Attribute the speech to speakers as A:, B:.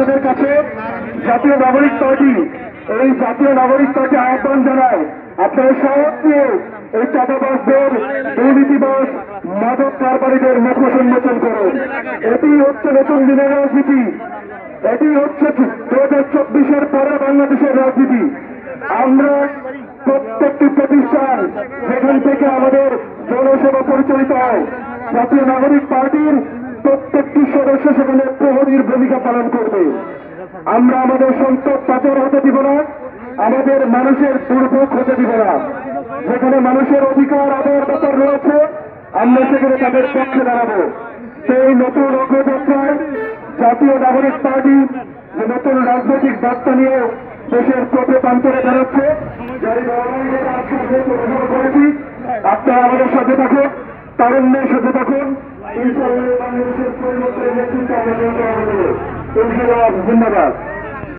A: আপনাদের কাছে জাতীয় নাগরিক পার্টি এই জাতীয় নাগরিক পার্টি আহ্বান জানায়, আপনারা সব নিয়ে এই চাঁদাবাসদের, দুর্নীতিবাস, মাদক কারবারীদের মুখোশ উন্মোচন করুন। এটি হচ্ছে নতুন দিনের রাজনীতি, এটি হচ্ছে 2024-এর পরে বাংলাদেশের রাজনীতি। আমরা প্রত্যেকটি প্রতিষ্ঠান যেখান থেকে আমাদের জনসেবা পরিচালিত হয়, জাতীয় নাগরিক পার্টির প্রত্যেকটি সদস্য সেখানে প্রহরীর ভূমিকা পালন করবে। আমরা আমাদের সম্পদ পাচার হতে দিব না, আমাদের মানুষের দুর্ভোগ হতে দিব না। যেখানে মানুষের অধিকার আদায়ের ব্যাপার রয়েছে, আমরা সেখানে তাদের পক্ষে দাঁড়াবো। সেই নতুন অগ্রযাত্রায় জাতীয় নাগরিক পার্টি যে নতুন রাজনৈতিক বার্তা নিয়ে দেশের প্রতি প্রান্তরে দাঁড়াচ্ছে, করেছি, আপনারা আমাদের সাথে থাকুন, তারুণ্যের সাথে থাকুন। ইনশাআল্লাহ বাংলাদেশের পরিবর্তনের নেতৃত্ব আমরা ধন্যবাদ।